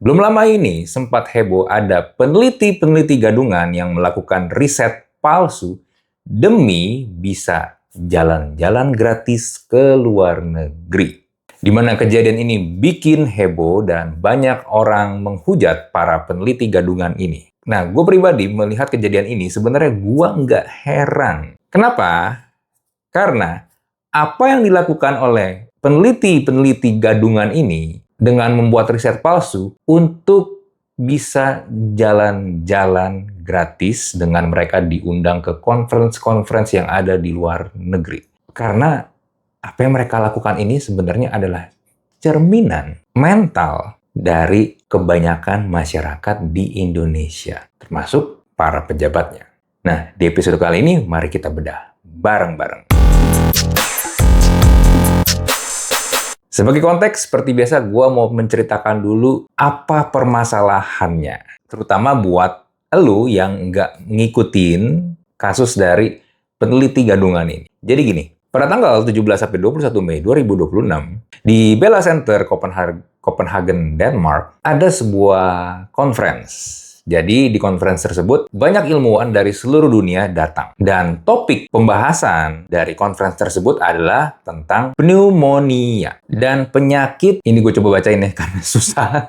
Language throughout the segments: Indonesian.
Belum lama ini sempat heboh ada peneliti-peneliti gadungan yang melakukan riset palsu demi bisa jalan-jalan gratis ke luar negeri. Di mana kejadian ini bikin heboh dan banyak orang menghujat para peneliti gadungan ini. Nah, gue pribadi melihat kejadian ini sebenarnya gue nggak heran. Kenapa? Karena apa yang dilakukan oleh peneliti-peneliti gadungan ini dengan membuat riset palsu untuk bisa jalan-jalan gratis dengan mereka diundang ke conference-conference yang ada di luar negeri. Karena apa yang mereka lakukan ini sebenarnya adalah cerminan mental dari kebanyakan masyarakat di Indonesia, termasuk para pejabatnya. Nah, di episode kali ini mari kita bedah bareng-bareng. Sebagai konteks, seperti biasa, gue mau menceritakan dulu apa permasalahannya. Terutama buat elu yang nggak ngikutin kasus dari peneliti gadungan ini. Jadi gini, pada tanggal 17-21 Mei 2026, di Bella Center, Copenhagen, Denmark, ada sebuah conference. Jadi di conference tersebut, banyak ilmuwan dari seluruh dunia datang. Dan topik pembahasan dari conference tersebut adalah tentang pneumonia. Dan penyakit, ini gue coba bacain ya, karena susah.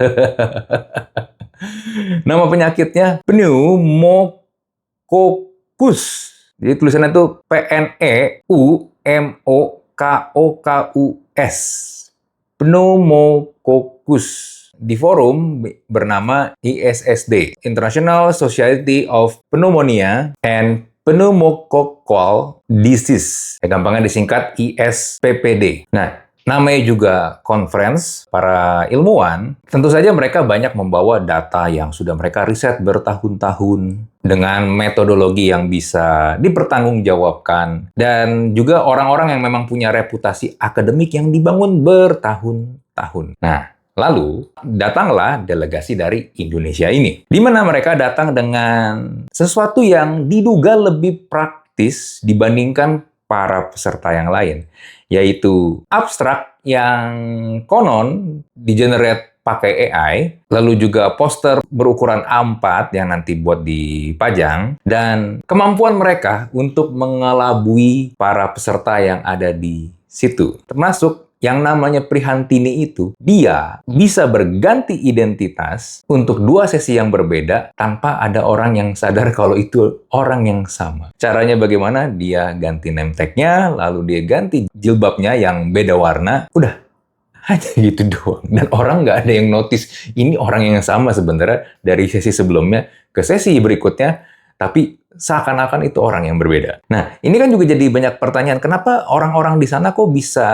Nama penyakitnya pneumococcus. Jadi tulisannya itu Pneumococcus. Pneumococcus. Di forum bernama ISSD, International Society of Pneumonia and Pneumococcal Disease. Gampangnya disingkat ISPPD. Nah, namanya juga conference para ilmuwan. Tentu saja mereka banyak membawa data yang sudah mereka riset bertahun-tahun dengan metodologi yang bisa dipertanggungjawabkan dan juga orang-orang yang memang punya reputasi akademik yang dibangun bertahun-tahun. Nah, lalu, datanglah delegasi dari Indonesia ini, di mana mereka datang dengan sesuatu yang diduga lebih praktis dibandingkan para peserta yang lain, yaitu abstrak yang konon di-generate pakai AI, lalu juga poster berukuran A4 yang nanti buat dipajang, dan kemampuan mereka untuk mengelabui para peserta yang ada di situ, termasuk yang namanya Prihantini itu, dia bisa berganti identitas untuk 2 sesi yang berbeda tanpa ada orang yang sadar kalau itu orang yang sama. Caranya bagaimana? Dia ganti name tag-nya, lalu dia ganti jilbabnya yang beda warna, udah. Hanya gitu doang. Dan orang nggak ada yang notice, ini orang yang sama sebenarnya dari sesi sebelumnya ke sesi berikutnya, tapi seakan-akan itu orang yang berbeda. Nah, ini kan juga jadi banyak pertanyaan, kenapa orang-orang di sana kok bisa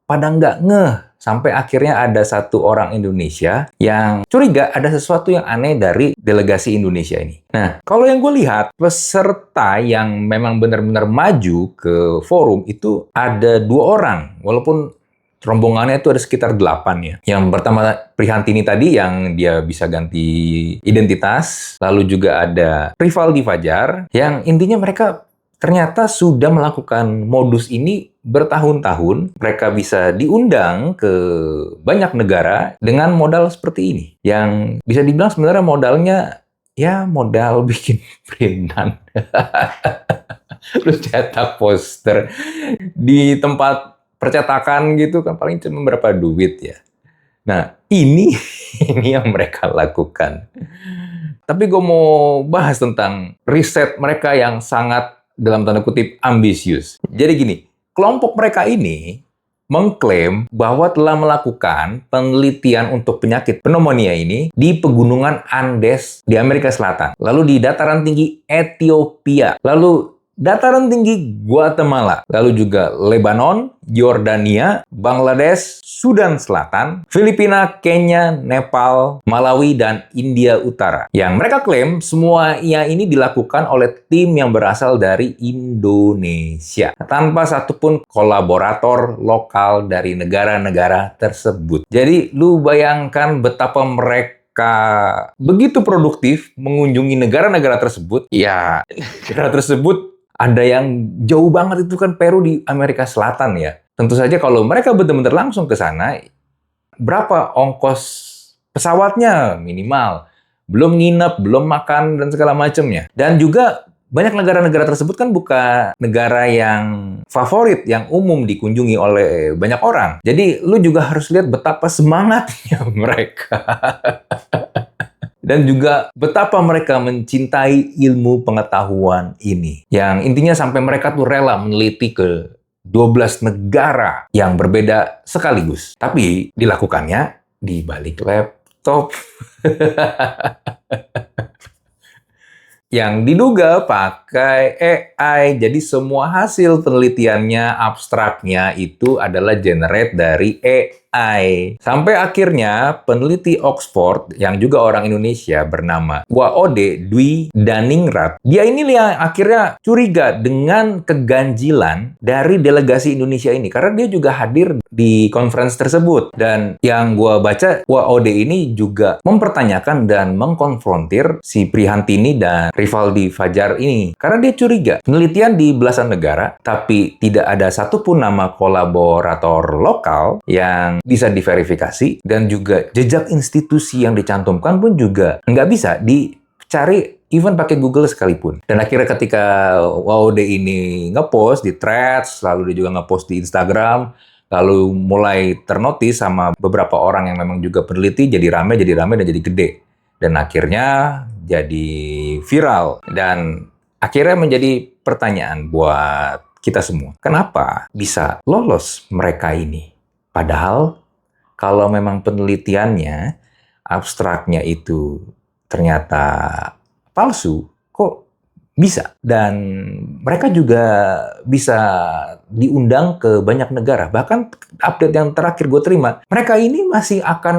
pada nggak ngeh, sampai akhirnya ada satu orang Indonesia yang curiga ada sesuatu yang aneh dari delegasi Indonesia ini. Nah, kalau yang gue lihat, peserta yang memang benar-benar maju ke forum itu ada 2 orang, walaupun rombongannya itu ada sekitar 8 ya. Yang pertama Prihantini tadi yang dia bisa ganti identitas, lalu juga ada Rivaldi Fajar, yang intinya mereka ternyata sudah melakukan modus ini bertahun-tahun. Mereka bisa diundang ke banyak negara dengan modal seperti ini. Yang bisa dibilang sebenarnya modalnya, ya modal bikin printan. Terus cetak poster di tempat percetakan gitu kan paling cuma berapa duit ya. Nah, ini yang mereka lakukan. Tapi gue mau bahas tentang riset mereka yang sangat dalam tanda kutip ambisius. Jadi gini, kelompok mereka ini mengklaim bahwa telah melakukan penelitian untuk penyakit pneumonia ini di pegunungan Andes di Amerika Selatan, lalu di dataran tinggi Ethiopia, lalu dataran tinggi Guatemala, lalu juga Lebanon, Yordania, Bangladesh, Sudan Selatan, Filipina, Kenya, Nepal, Malawi, dan India Utara. Yang mereka klaim semua ini dilakukan oleh tim yang berasal dari Indonesia, tanpa satupun kolaborator lokal dari negara-negara tersebut. Jadi, lu bayangkan betapa mereka begitu produktif mengunjungi negara-negara tersebut. Ya, negara tersebut ada yang jauh banget, itu kan Peru di Amerika Selatan ya. Tentu saja kalau mereka benar-benar langsung ke sana, berapa ongkos pesawatnya minimal, belum nginep, belum makan, dan segala macamnya. Dan juga banyak negara-negara tersebut kan bukan negara yang favorit, yang umum dikunjungi oleh banyak orang. Jadi lu juga harus lihat betapa semangatnya mereka. Dan juga betapa mereka mencintai ilmu pengetahuan ini. Yang intinya sampai mereka tuh rela meneliti ke 12 negara yang berbeda sekaligus. Tapi dilakukannya di balik laptop. Yang diduga pakai AI. Jadi semua hasil penelitiannya, abstraknya itu adalah generate dari AI. Sampai akhirnya peneliti Oxford yang juga orang Indonesia bernama Waode Dwi Daningrat, dia ini yang akhirnya curiga dengan keganjilan dari delegasi Indonesia ini karena dia juga hadir di conference tersebut. Dan yang gua baca, Waode ini juga mempertanyakan dan mengkonfrontir si Prihantini dan Rivaldi Fajar ini. Karena dia curiga, penelitian di belasan negara, tapi tidak ada satupun nama kolaborator lokal yang bisa diverifikasi, dan juga jejak institusi yang dicantumkan pun juga nggak bisa dicari even pakai Google sekalipun. Dan akhirnya ketika Waode ini ngepost di Threads, lalu dia juga ngepost di Instagram, lalu mulai ternotis sama beberapa orang yang memang juga peneliti, jadi rame, dan jadi gede. Dan akhirnya jadi viral. Dan akhirnya menjadi pertanyaan buat kita semua. Kenapa bisa lolos mereka ini? Padahal kalau memang penelitiannya, abstraknya itu ternyata palsu, kok bisa? Dan mereka juga bisa diundang ke banyak negara. Bahkan update yang terakhir gue terima, mereka ini masih akan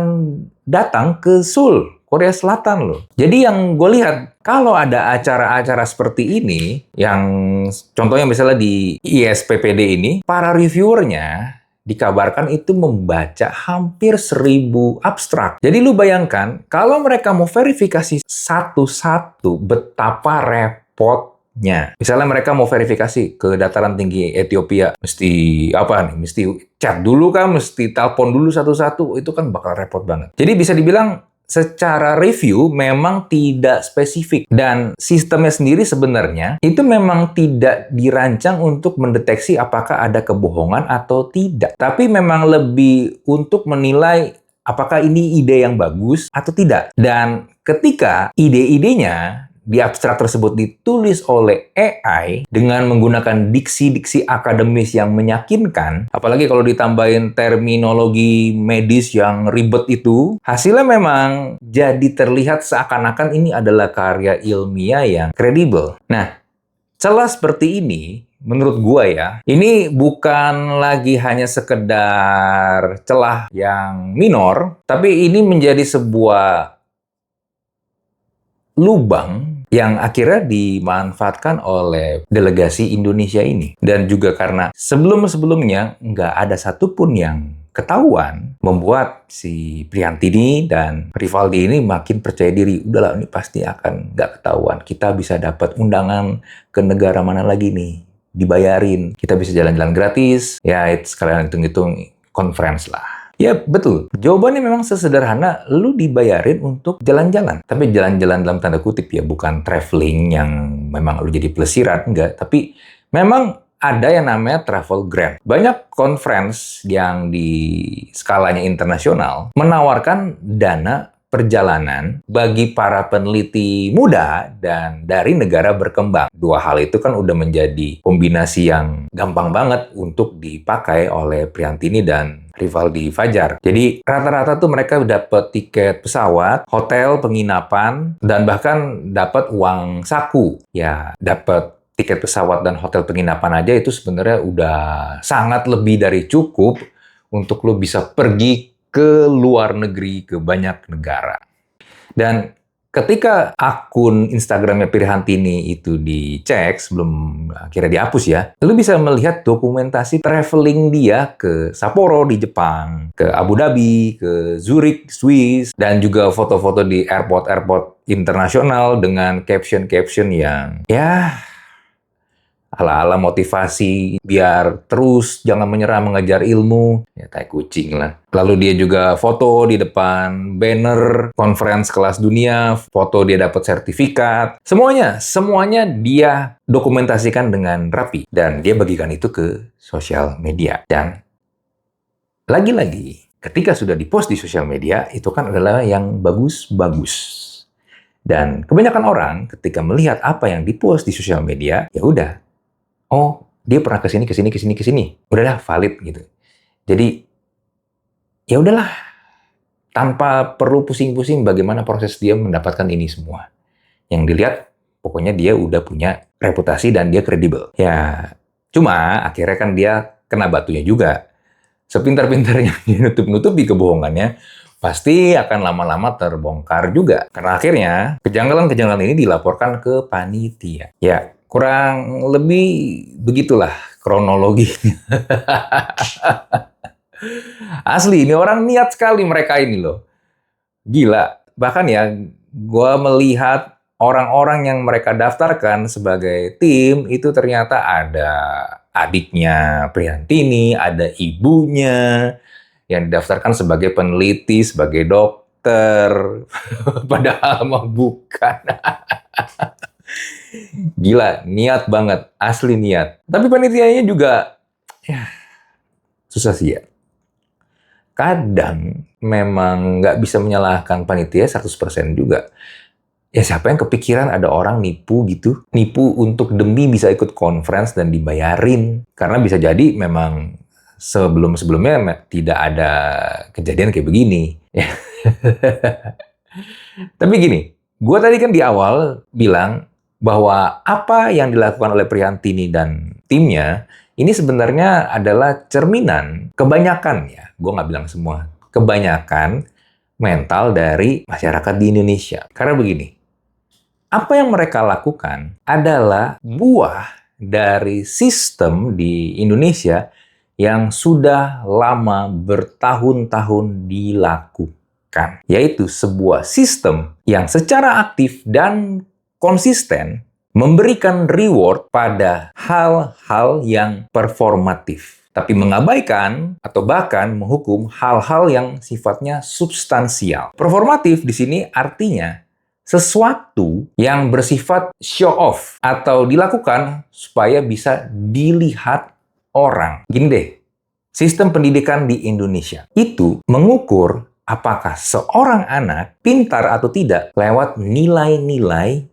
datang ke Seoul, Korea Selatan loh. Jadi yang gue lihat, kalau ada acara-acara seperti ini, yang contohnya misalnya di ISPPD ini, para reviewernya dikabarkan itu membaca hampir 1.000 abstrak. Jadi lu bayangkan, kalau mereka mau verifikasi satu-satu, betapa repotnya. Misalnya mereka mau verifikasi ke dataran tinggi Ethiopia, mesti apa nih? Mesti chat dulu kan, mesti telepon dulu satu-satu, itu kan bakal repot banget. Jadi bisa dibilang secara review memang tidak spesifik, dan sistemnya sendiri sebenarnya itu memang tidak dirancang untuk mendeteksi apakah ada kebohongan atau tidak, tapi memang lebih untuk menilai apakah ini ide yang bagus atau tidak. Dan ketika ide-idenya di abstrak tersebut ditulis oleh AI dengan menggunakan diksi-diksi akademis yang meyakinkan, apalagi kalau ditambahin terminologi medis yang ribet itu, hasilnya memang jadi terlihat seakan-akan ini adalah karya ilmiah yang kredibel. Nah, celah seperti ini, menurut gua ya, ini bukan lagi hanya sekedar celah yang minor, tapi ini menjadi sebuah lubang yang akhirnya dimanfaatkan oleh delegasi Indonesia ini. Dan juga karena sebelum-sebelumnya nggak ada satupun yang ketahuan, membuat si Prihantini dan Rivaldi ini makin percaya diri. Udahlah, ini pasti akan nggak ketahuan. Kita bisa dapat undangan ke negara mana lagi nih, dibayarin. Kita bisa jalan-jalan gratis. Ya, itu sekalian hitung-hitung conference lah. Ya, betul. Jawabannya memang sesederhana, lu dibayarin untuk jalan-jalan. Tapi jalan-jalan dalam tanda kutip ya, bukan traveling yang memang lu jadi pelesiran, enggak. Tapi memang ada yang namanya travel grant. Banyak conference yang di skalanya internasional menawarkan dana perjalanan bagi para peneliti muda dan dari negara berkembang. Dua hal itu kan udah menjadi kombinasi yang gampang banget untuk dipakai oleh Prihantini dan Rivaldi Fajar. Jadi rata-rata tuh mereka dapat tiket pesawat, hotel, penginapan, dan bahkan dapat uang saku. Ya, dapat tiket pesawat dan hotel penginapan aja itu sebenarnya udah sangat lebih dari cukup untuk lo bisa pergi ke luar negeri, ke banyak negara. Dan ketika akun Instagramnya Prihantini itu dicek sebelum akhirnya dihapus ya, lu bisa melihat dokumentasi traveling dia ke Sapporo di Jepang, ke Abu Dhabi, ke Zurich, Swiss, dan juga foto-foto di airport-airport internasional dengan caption-caption yang ya ala-ala motivasi biar terus jangan menyerah mengejar ilmu. Ya tai kucing lah. Lalu dia juga foto di depan banner conference kelas dunia, foto dia dapat sertifikat. Semuanya dia dokumentasikan dengan rapi. Dan dia bagikan itu ke sosial media. Dan lagi-lagi, ketika sudah dipost di sosial media, itu kan adalah yang bagus-bagus. Dan kebanyakan orang ketika melihat apa yang dipost di sosial media, ya udah, oh dia pernah kesini, udahlah valid gitu. Jadi ya udahlah, tanpa perlu pusing-pusing bagaimana proses dia mendapatkan ini semua. Yang dilihat, pokoknya dia udah punya reputasi dan dia kredibel. Ya, cuma akhirnya kan dia kena batunya juga. Sepintar-pintarnya dia nutup-nutupi kebohongannya, pasti akan lama-lama terbongkar juga. Karena akhirnya, kejanggalan-kejanggalan ini dilaporkan ke panitia. Ya, kurang lebih begitulah kronologinya. Asli, ini orang niat sekali mereka ini loh. Gila. Bahkan ya, gue melihat orang-orang yang mereka daftarkan sebagai tim, itu ternyata ada adiknya Priantini, ada ibunya, yang didaftarkan sebagai peneliti, sebagai dokter, padahal mah bukan. Gila, niat banget, asli niat. Tapi panitianya juga, ya, susah sih ya. Kadang memang nggak bisa menyalahkan panitia 100% juga. Ya siapa yang kepikiran ada orang nipu gitu? Nipu untuk demi bisa ikut conference dan dibayarin. Karena bisa jadi memang sebelum-sebelumnya tidak ada kejadian kayak begini. Tapi gini, gue tadi kan di awal bilang bahwa apa yang dilakukan oleh Priantini dan timnya ini sebenarnya adalah cerminan kebanyakan ya, gue nggak bilang semua, kebanyakan mental dari masyarakat di Indonesia. Karena begini, apa yang mereka lakukan adalah buah dari sistem di Indonesia yang sudah lama bertahun-tahun dilakukan. Yaitu sebuah sistem yang secara aktif dan konsisten memberikan reward pada hal-hal yang performatif. Tapi mengabaikan atau bahkan menghukum hal-hal yang sifatnya substansial. Performatif di sini artinya sesuatu yang bersifat show off atau dilakukan supaya bisa dilihat orang. Gini deh, sistem pendidikan di Indonesia itu mengukur apakah seorang anak pintar atau tidak lewat nilai-nilai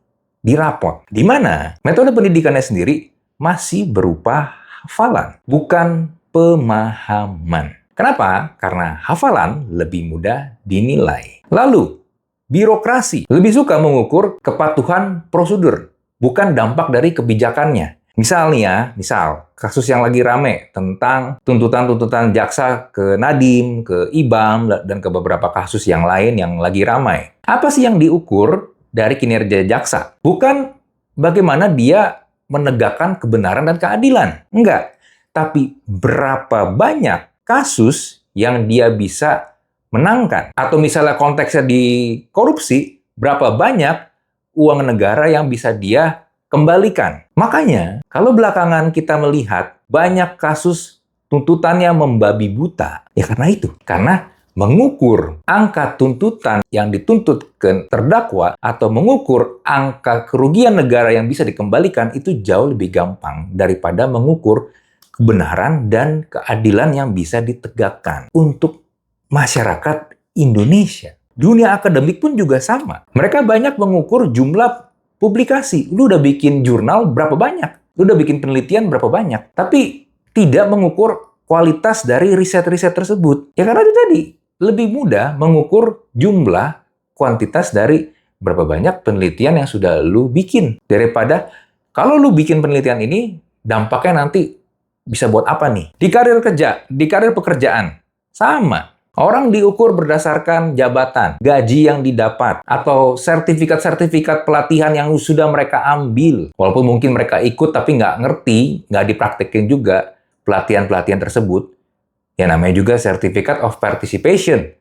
di raport. Di mana metode pendidikannya sendiri masih berupa hafalan, bukan pemahaman. Kenapa? Karena hafalan lebih mudah dinilai. Lalu, birokrasi lebih suka mengukur kepatuhan prosedur, bukan dampak dari kebijakannya. Misal kasus yang lagi rame tentang tuntutan-tuntutan jaksa ke Nadiem, ke IBAM, dan ke beberapa kasus yang lain yang lagi ramai. Apa sih yang diukur dari kinerja jaksa? Bukan bagaimana dia menegakkan kebenaran dan keadilan. Enggak. Tapi berapa banyak kasus yang dia bisa menangkan. Atau misalnya konteksnya di korupsi, berapa banyak uang negara yang bisa dia kembalikan. Makanya, kalau belakangan kita melihat banyak kasus tuntutannya membabi buta, ya karena itu. Karena mengukur angka tuntutan yang dituntut ke terdakwa atau mengukur angka kerugian negara yang bisa dikembalikan itu jauh lebih gampang daripada mengukur kebenaran dan keadilan yang bisa ditegakkan untuk masyarakat Indonesia. Dunia akademik pun juga sama. Mereka banyak mengukur jumlah publikasi. Lu udah bikin jurnal berapa banyak? Lu udah bikin penelitian berapa banyak? Tapi tidak mengukur kualitas dari riset-riset tersebut. Ya karena itu tadi, lebih mudah mengukur jumlah kuantitas dari berapa banyak penelitian yang sudah lu bikin. Daripada kalau lu bikin penelitian ini, dampaknya nanti bisa buat apa nih? Di karir kerja, di karir pekerjaan, sama. Orang diukur berdasarkan jabatan, gaji yang didapat, atau sertifikat-sertifikat pelatihan yang sudah mereka ambil. Walaupun mungkin mereka ikut tapi nggak ngerti, nggak dipraktekin juga pelatihan-pelatihan tersebut. Ya namanya juga Certificate of Participation.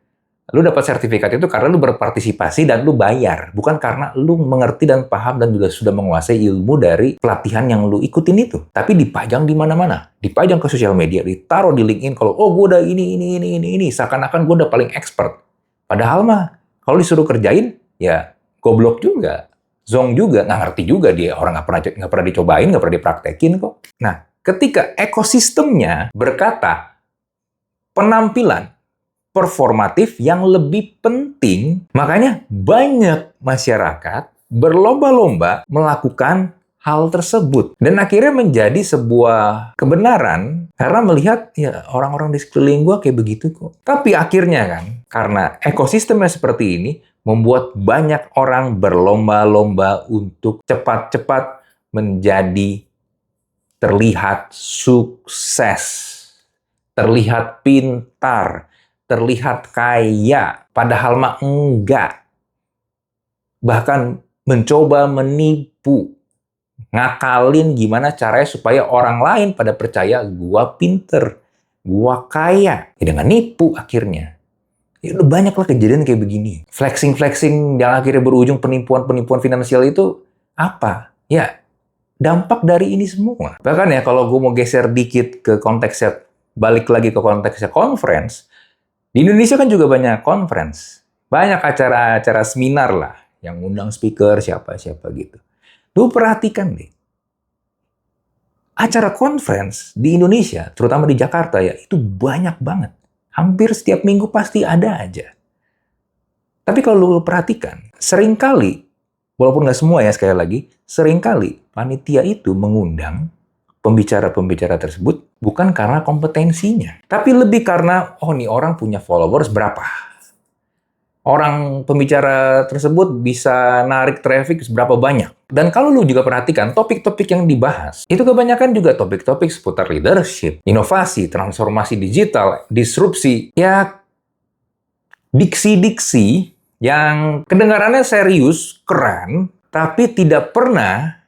Lu dapat sertifikat itu karena lu berpartisipasi dan lu bayar, bukan karena lu mengerti dan paham dan juga sudah menguasai ilmu dari pelatihan yang lu ikutin itu. Tapi dipajang di mana-mana, dipajang ke sosial media, ditaruh di LinkedIn kalau oh gue udah ini, seakan-akan gue udah paling expert. Padahal mah kalau disuruh kerjain ya goblok juga, zong juga, nggak ngerti juga dia, orang nggak pernah dicobain, nggak pernah dipraktekin kok. Nah, ketika ekosistemnya berkata penampilan performatif yang lebih penting, makanya banyak masyarakat berlomba-lomba melakukan hal tersebut. Dan akhirnya menjadi sebuah kebenaran karena melihat ya orang-orang di sekeliling gua kayak begitu kok. Tapi akhirnya kan, karena ekosistemnya seperti ini, membuat banyak orang berlomba-lomba untuk cepat-cepat menjadi terlihat sukses, terlihat pintar, terlihat kaya, padahal mah enggak. Bahkan mencoba menipu, ngakalin gimana caranya supaya orang lain pada percaya gua pinter, gua kaya. Ya dengan nipu akhirnya. Ya udah banyak lah kejadian kayak begini. Flexing-flexing yang akhirnya berujung penipuan-penipuan finansial itu apa? Ya dampak dari ini semua. Bahkan ya kalau gue mau geser dikit ke konteksnya, balik lagi ke konteksnya conference, di Indonesia kan juga banyak conference. Banyak acara-acara seminar lah, yang undang speaker siapa-siapa gitu. Lu perhatikan deh, acara conference di Indonesia, terutama di Jakarta ya, itu banyak banget. Hampir setiap minggu pasti ada aja. Tapi kalau lu perhatikan, seringkali, walaupun nggak semua ya sekali lagi, seringkali panitia itu mengundang pembicara-pembicara tersebut bukan karena kompetensinya, tapi lebih karena, oh nih orang punya followers berapa. Orang pembicara tersebut bisa narik traffic seberapa banyak. Dan kalau lu juga perhatikan, topik-topik yang dibahas, itu kebanyakan juga topik-topik seputar leadership, inovasi, transformasi digital, disrupsi, ya diksi-diksi yang kedengarannya serius, keren, tapi tidak pernah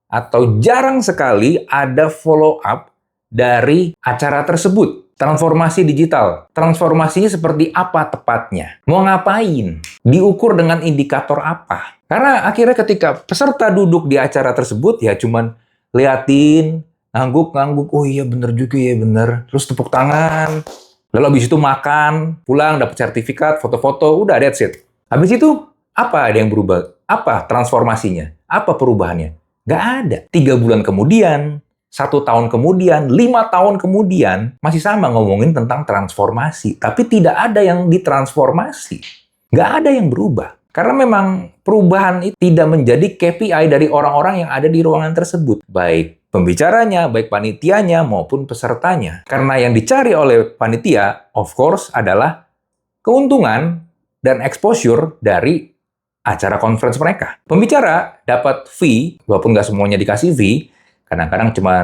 atau jarang sekali ada follow up dari acara tersebut. Transformasi digital. Transformasinya seperti apa tepatnya? Mau ngapain? Diukur dengan indikator apa? Karena akhirnya ketika peserta duduk di acara tersebut, ya cuman liatin, ngangguk-ngangguk, oh iya bener juga ya bener. Terus tepuk tangan. Lalu habis itu makan, pulang, dapat sertifikat, foto-foto, udah that's it. Habis itu, apa ada yang berubah? Apa transformasinya? Apa perubahannya? Nggak ada. 3 bulan kemudian, 1 tahun kemudian, 5 tahun kemudian, masih sama ngomongin tentang transformasi. Tapi tidak ada yang ditransformasi. Nggak ada yang berubah. Karena memang perubahan itu tidak menjadi KPI dari orang-orang yang ada di ruangan tersebut. Baik pembicaranya, baik panitianya, maupun pesertanya. Karena yang dicari oleh panitia, of course, adalah keuntungan dan exposure dari acara conference mereka. Pembicara dapat fee, walaupun nggak semuanya dikasih fee, kadang-kadang cuma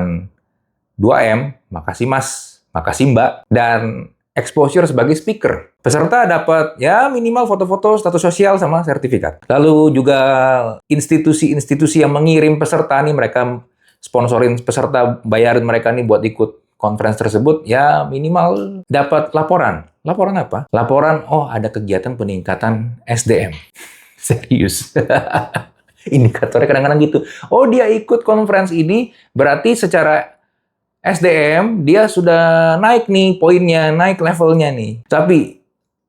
2M, makasih mas, makasih mbak, dan exposure sebagai speaker. Peserta dapat ya minimal foto-foto, status sosial, sama sertifikat. Lalu juga institusi-institusi yang mengirim peserta nih, mereka sponsorin peserta, bayarin mereka nih buat ikut conference tersebut, ya minimal dapat laporan. Laporan apa? Laporan, oh ada kegiatan peningkatan SDM. Serius. Indikatornya kadang-kadang gitu. Oh, dia ikut conference ini, berarti secara SDM, dia sudah naik nih poinnya, naik levelnya nih. Tapi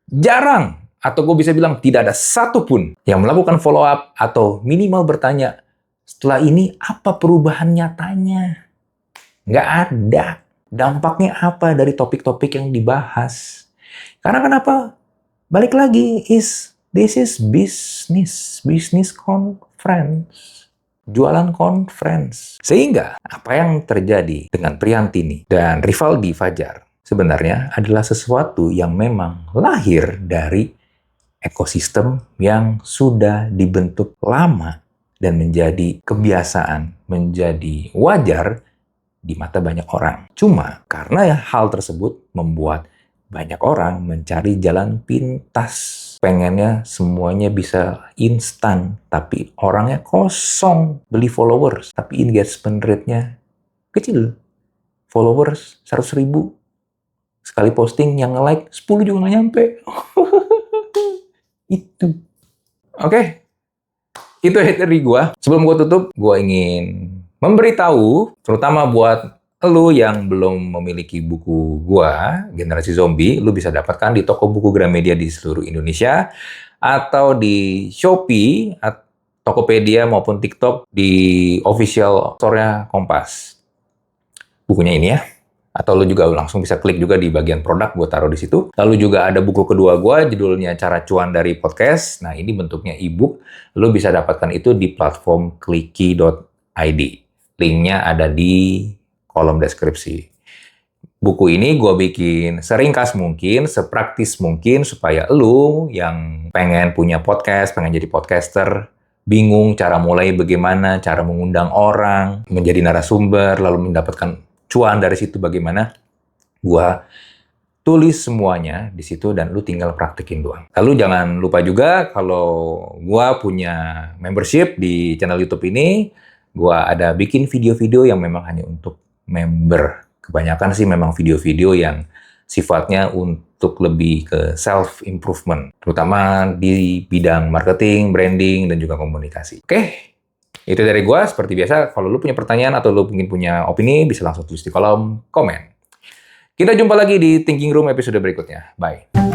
jarang, atau gue bisa bilang tidak ada satupun yang melakukan follow up atau minimal bertanya, setelah ini apa perubahan nyatanya? Nggak ada. Dampaknya apa dari topik-topik yang dibahas? Karena kenapa? Balik lagi, this is business conference. Jualan conference. Sehingga apa yang terjadi dengan Priyantini dan Rivaldi Fajar sebenarnya adalah sesuatu yang memang lahir dari ekosistem yang sudah dibentuk lama dan menjadi kebiasaan, menjadi wajar di mata banyak orang. Cuma karena hal tersebut membuat banyak orang mencari jalan pintas. Pengennya semuanya bisa instan, tapi orangnya kosong. Beli followers, tapi engagement rate-nya kecil. Followers 100.000. Sekali posting yang nge-like 10 juga nggak nyampe. Itu. Oke, itu dari gua. Sebelum gua tutup, gua ingin memberitahu, terutama buat lu yang belum memiliki buku gua, Generasi Zombie, lu bisa dapatkan di toko buku Gramedia di seluruh Indonesia, atau di Shopee, Tokopedia maupun TikTok di official store-nya Kompas. Bukunya ini ya. Atau lu juga langsung bisa klik juga di bagian produk, gue taruh di situ. Lalu juga ada buku kedua gue, judulnya Cara Cuan dari Podcast. Nah, ini bentuknya e-book. Lu bisa dapatkan itu di platform clicky.id. Linknya ada di kolom deskripsi. Buku ini gue bikin seringkas mungkin, sepraktis mungkin, supaya lu yang pengen punya podcast, pengen jadi podcaster, bingung cara mulai bagaimana, cara mengundang orang, menjadi narasumber, lalu mendapatkan cuan dari situ bagaimana, gua tulis semuanya di situ dan lu tinggal praktekin doang. Lalu jangan lupa juga kalau gua punya membership di channel YouTube ini, gua ada bikin video-video yang memang hanya untuk member. Kebanyakan sih memang video-video yang sifatnya untuk lebih ke self-improvement, terutama di bidang marketing, branding, dan juga komunikasi. Oke? Itu dari gua, seperti biasa, kalau lu punya pertanyaan atau lu mungkin punya opini, bisa langsung tulis di kolom komen. Kita jumpa lagi di Thinking Room episode berikutnya. Bye.